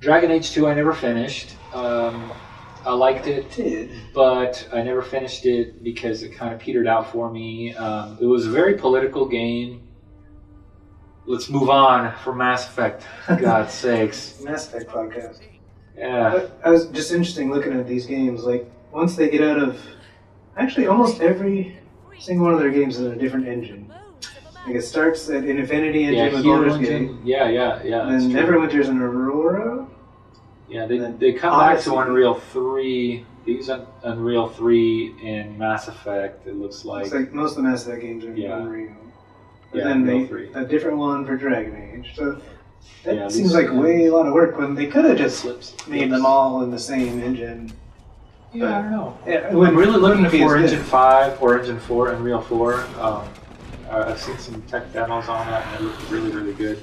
Dragon Age 2 I never finished. I liked it, but I never finished it because it kind of petered out for me. It was a very political game. Let's move on from Mass Effect, for God's sakes. Mass Effect podcast. Yeah. I was just interesting looking at these games. Like, once they get out of... Actually, almost every single one of their games is in a different engine. Like, it starts at an Infinity engine with Baldur's Gate. Yeah. And Neverwinter's in Aurora. Yeah, they come back to Unreal 3. These Unreal 3 and Mass Effect, it looks like. It's like most of the Mass Effect games are in Unreal. But then Unreal 3. A different one for Dragon Age. So that seems like a lot of work when they could have just made them all in the same engine. Yeah, I don't know. Yeah, I'm really looking for Engine 5 or Engine 4, Unreal 4. I've seen some tech demos on that and it looks really, really good.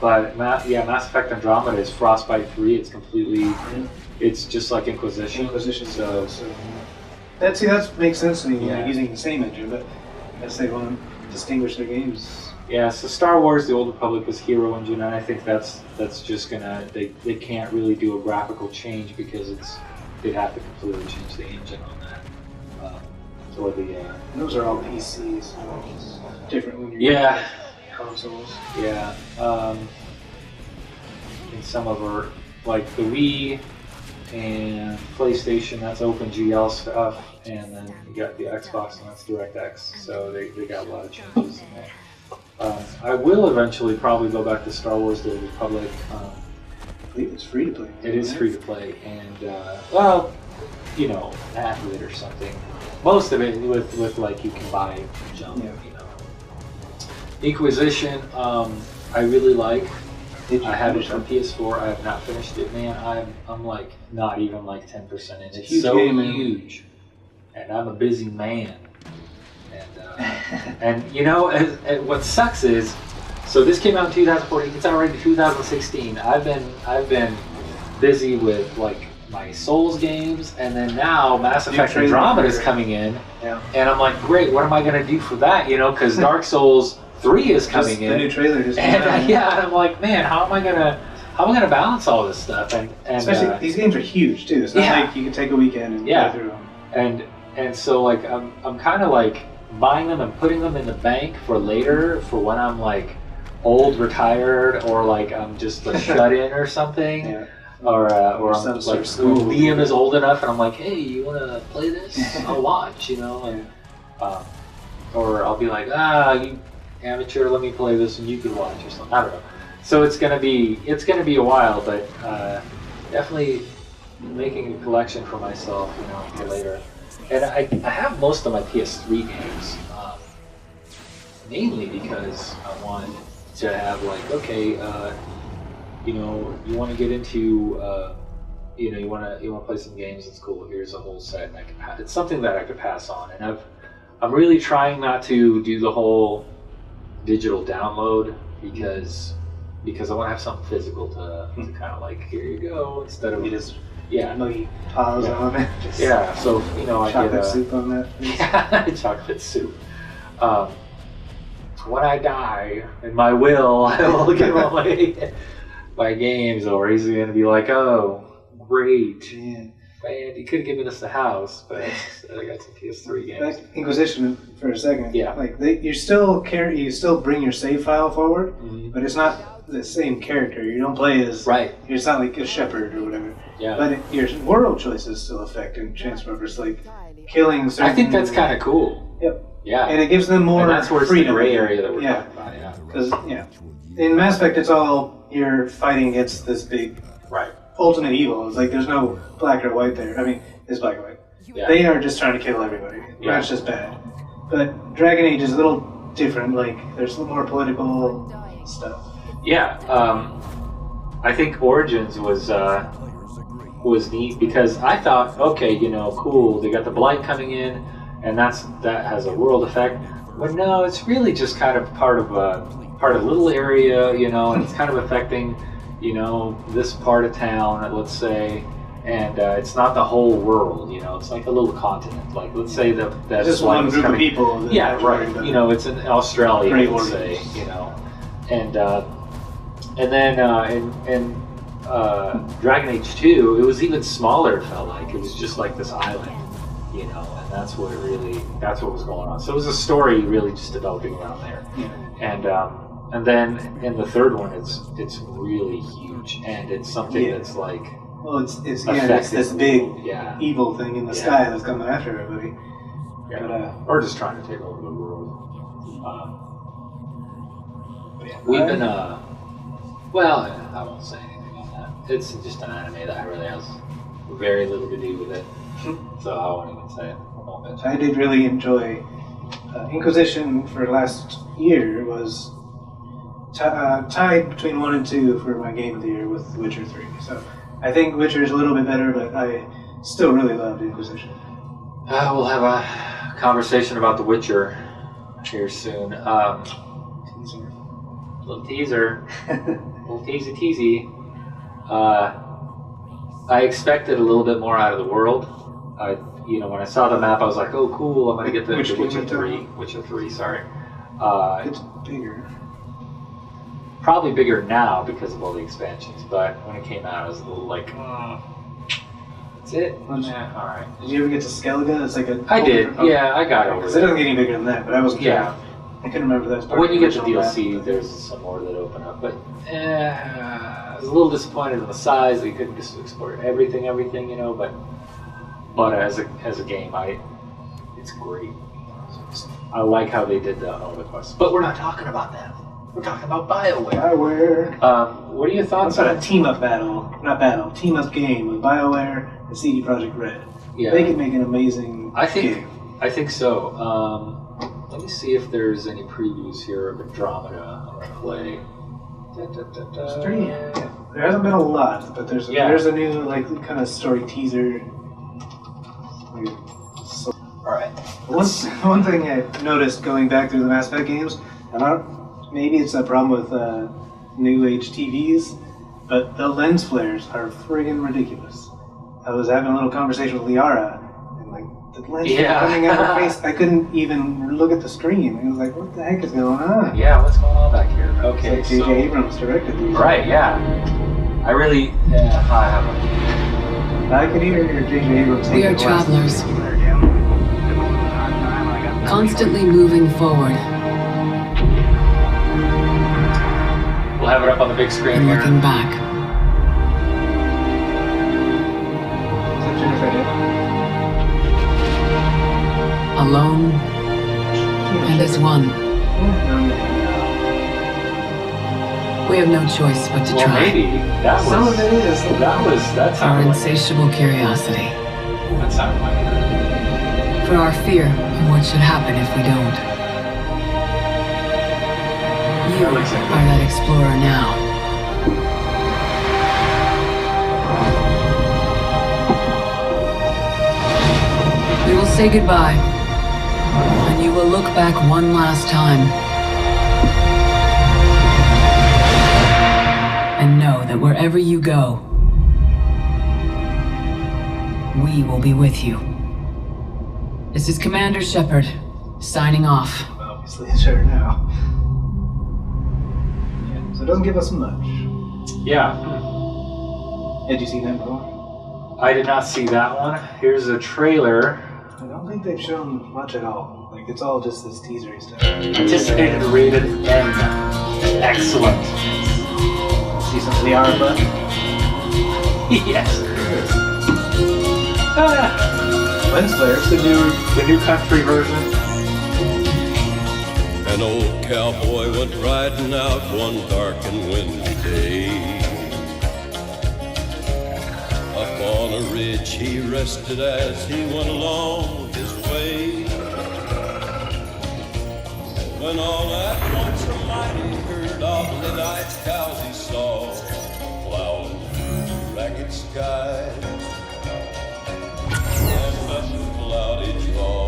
But Mass Effect Andromeda is Frostbite 3. It's completely, it's just like Inquisition. So that makes sense to me. Like, using the same engine, but I guess they want to distinguish their games. Yeah, so Star Wars: The Old Republic was Hero Engine, and I think that's just gonna they can't really do a graphical change because they'd have to completely change the engine on that. Or the those are all PCs, so it's different when you're consoles. Yeah. And some of our, like the Wii and PlayStation, that's OpenGL stuff, and then you got the Xbox, and that's DirectX. So they got a lot of changes in there. I will eventually probably go back to Star Wars: The Old Republic. I believe it's free to play. It is free to play, and well, you know, half of it or something. Most of it with like you can buy jump, you know. Inquisition, I really like. I have it for PS4. I have not finished it, man. I'm like not even like 10% in. It's so huge, and I'm a busy man. And you know, what sucks is, so this came out in 2014. It's already 2016. I've been busy with like my Souls games, and then now Mass Effect Andromeda is coming in, and I'm like, great, what am I gonna do for that? You know, because Dark Souls 3 is coming in. The new trailer just came out. And I'm like, man, how am I gonna balance all this stuff? And especially these games are huge too. It's not like you can take a weekend and go through them. And so like I'm kind of like buying them and putting them in the bank for later, for when I'm like old, retired, or like I'm just a shut in or something. Yeah. Or I'm like, Liam is old enough, and I'm like, hey, you want to play this? I'll watch, you know, and or I'll be like, you amateur, let me play this, and you can watch or something. I don't know. So it's gonna be a while, but definitely making a collection for myself, you know, for later. And I have most of my PS3 games, mainly because I wanted to have like, okay. You know, you want to get into, you know, you want to play some games. It's cool. Here's a whole set, and it's something that I could pass on. And I'm really trying not to do the whole digital download because I want to have something physical to kind of like, here you go, instead of no pause on it. So you know, I get chocolate soup on that. Yeah, chocolate soup. When I die, in my will, I will give away my games, or he's going to be like, oh, great. Man, you could have given us the house, but I got some PS3 games. Back Inquisition for a second. Yeah. Like you still bring your save file forward, but it's not the same character. You don't play as It's not like a shepherd or whatever. Yeah. But your world choices still affect and transfers, like killing certain. I think that's kind of cool. Yep. Yeah. And it gives them more freedom. That's where it's the gray area that we're talking about. Yeah. Because in Mass Effect, it's all you're fighting against this big ultimate evil. It's like there's no black or white there. I mean, it's black or white. Yeah. They are just trying to kill everybody. Yeah. That's just bad. But Dragon Age is a little different. Like there's a little more political stuff. Yeah. I think Origins was neat because I thought, okay, you know, cool. They got the Blight coming in, and that has a world effect. But no, it's really just kind of part of a little area, you know, and it's kind of affecting, you know, this part of town, let's say, and it's not the whole world, you know, it's like a little continent. Like, let's say that just one group of people. Yeah, right. You know, it's in Australia, let's say, you know, and then Dragon Age 2, it was even smaller. It felt like it was just like this island, and that's what was going on. So it was a story really just developing around there, and then in the third one, it's really huge, and it's something that's like. Well, it's this big evil thing in the sky that's coming after everybody. Yeah. But, or just trying to take over the world. We've been, well, I won't say anything on that. It's just an anime that really has very little to do with it. So I won't even say it. I did really enjoy Inquisition for last year was tied between 1 and 2 for my game of the year with Witcher 3. So I think Witcher is a little bit better, but I still really loved Inquisition. We'll have a conversation about The Witcher here soon. Little teaser. Little teasy. I expected a little bit more out of the world. When I saw the map, I was like, "Oh, cool! I'm gonna get the Witcher 3." Witcher 3, sorry. It's bigger. Probably bigger now because of all the expansions. But when it came out, I was a little like, "That's it." All right. Did you ever get to Skellige? It's like I did. Yeah, I got over it. It doesn't get any bigger than that, but I wasn't sure. Yeah. I couldn't remember that. When you get the DLC, there's some more that open up. But I was a little disappointed in the size. They couldn't just explore everything, But as a game, it's great. I like how they did all the quests. But we're not talking about them. We're talking about BioWare. What are your thoughts on a team-up team-up game with BioWare and CD Projekt Red? Yeah. They can make an amazing game. I think so. Let me see if there's any previews here of Andromeda I'm going to play. There hasn't been a lot, but there's a new kind of story teaser. Alright. One thing I noticed going back through the Mass Effect games, maybe it's a problem with new age TVs, but the lens flares are friggin' ridiculous. I was having a little conversation with Liara, and the lens flare coming out of her face, I couldn't even look at the screen. I was like, what the heck is going on? Yeah, what's going on back here? Okay, it's like J.J. Abrams directed these. Right, yeah. I have I could hear your J.J. Abrams. We are travelers, constantly moving forward. We'll have it up on the big screen and here. Looking back. Alone and as one. We have no choice but to try. Maybe that's our insatiable curiosity. That sounded like it. For our fear of what should happen if we don't. You are that explorer now. We will say goodbye, and you will look back one last time and know that wherever you go, we will be with you. This is Commander Shepard, signing off. Obviously, it's her now. So it doesn't give us much. Yeah. Had you seen that before? I did not see that one. Here's a trailer. I don't think they've shown much at all. It's all just this teasery stuff. Anticipated rated M. Excellent. See some Liara butt? Yes. Lens flares, the new country version. An old cowboy went riding out one dark and windy day. Up on a ridge he rested as he went along his way. When all at once a mighty herd of red-eyed cows he saw plowing through the ragged skies and up the cloudy draw.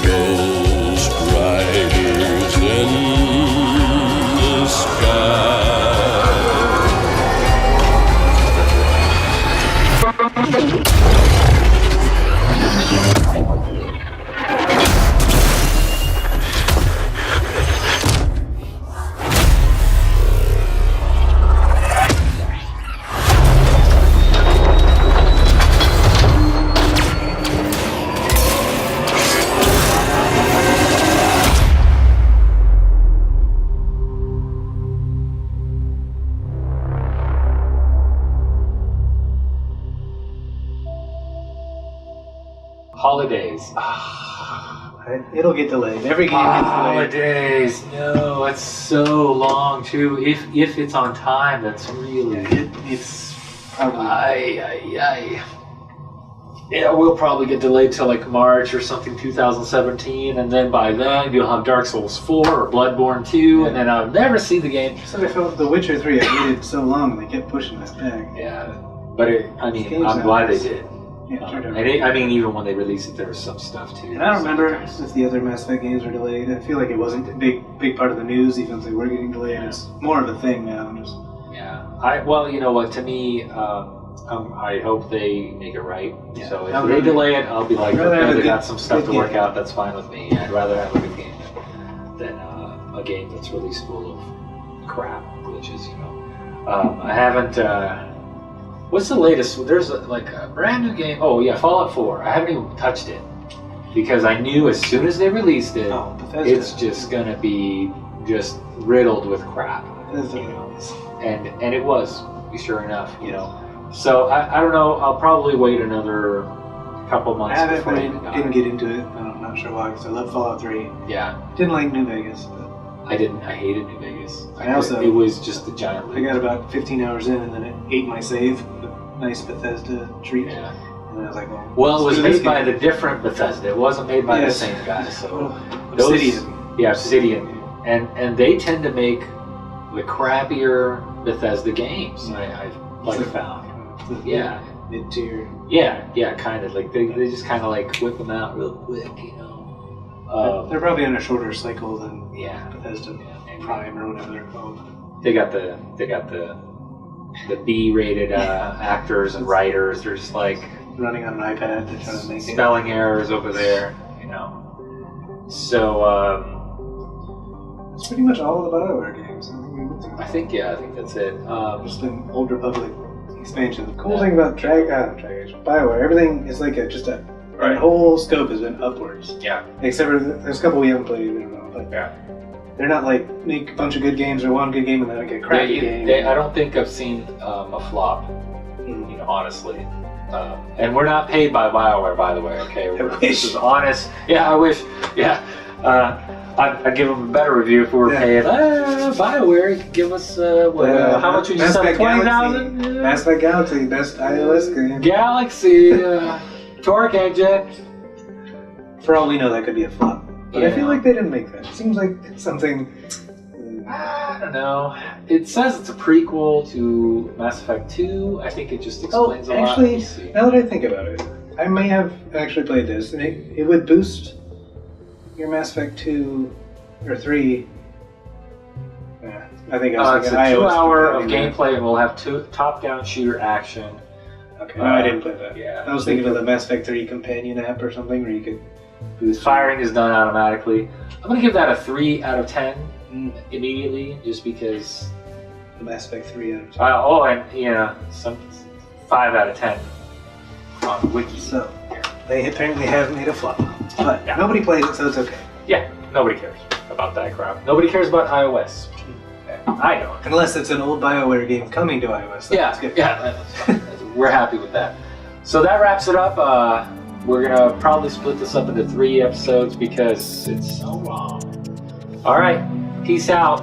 Ghost riders in the sky. Holidays. It'll get delayed. Every game gets delayed. Holidays. No, it's so long too. If it's on time, that's really. It's probably. Yeah, we'll probably get delayed till like March or something, 2017, and then by then you'll have Dark Souls 4 or Bloodborne 2, and then I'll never see the game. So I felt The Witcher 3, I waited so long and they kept pushing that back. Yeah, but I'm glad they did. Yeah, even when they released it, there was some stuff too. And I don't remember if the other Mass Effect games were delayed. I feel like it wasn't a big part of the news, even if they were getting delayed. Yeah. It's more of a thing now. You know what? To me, I hope they make it right. Yeah. So if they delay it, I'll be like, okay, they got some stuff to work out. That's fine with me. I'd rather have a good game than a game that's released full of crap, glitches. You know, I haven't. What's the latest? There's a brand new game. Oh yeah, Fallout 4. I haven't even touched it because I knew as soon as they released it, it's just gonna be just riddled with crap. You know? And it was, sure enough. You know. So I don't know. I'll probably wait another couple months. I didn't get into it. I'm not sure why. Because I love Fallout 3. Yeah. Didn't like New Vegas. But I hated New Vegas. It was just a giant leap. I got about 15 hours in, and then it ate my save. Nice Bethesda treat. Yeah. And I was like, well, it was made by the different Bethesda. It wasn't made by the same guy. So Obsidian. Yeah, Obsidian. And they tend to make the crappier Bethesda games. I've found. Yeah. Mid-tier. Yeah, kind of. Like they just kind of like whip them out real quick, you know. They're probably on a shorter cycle than Bethesda Prime or whatever they're called. They got the B-rated actors and writers. They're just like running on an iPad. They're trying to make spelling errors over there, you know. So that's pretty much all the BioWare games. I think that's it. Just an Old Republic expansion. The cool thing about BioWare, everything is like the whole scope has been upwards. Yeah. Except for there's a couple we haven't played. We don't know, but they're not like make a bunch of good games or one good game and then like a crappy game. I don't think I've seen a flop. You know, honestly. And we're not paid by BioWare, by the way. Okay, this is honest. Yeah, I wish. Yeah. I'd give them a better review if we were paid. BioWare, you could give us how much would you sell? 20,000. Mass Effect Galaxy, best iOS game. Galaxy, Torque Engine. For all we know, that could be a flop. But I feel like they didn't make that. It seems like something. I don't know. It says it's a prequel to Mass Effect 2. I think it just explains a lot. Actually, now that I think about it, I may have actually played this, and it would boost your Mass Effect 2 or 3. Yeah, I think it's a 2-hour of gameplay, and we'll have top-down shooter action. Okay, no, I didn't play that. Yeah, I was thinking of the Mass Effect 3 companion app or something where you could boost. Firing is done automatically. I'm gonna give that a 3 out of 10 immediately, just because. The Mass Effect 3 out of 10. And some 5 out of 10 on Wiki. So they apparently have made a flop. But nobody plays it, so it's okay. Yeah, nobody cares about that crap. Nobody cares about iOS. I don't. Unless it's an old BioWare game coming to iOS. That's good. We're happy with that. So that wraps it up. We're going to probably split this up into 3 episodes because it's so long. All right, peace out.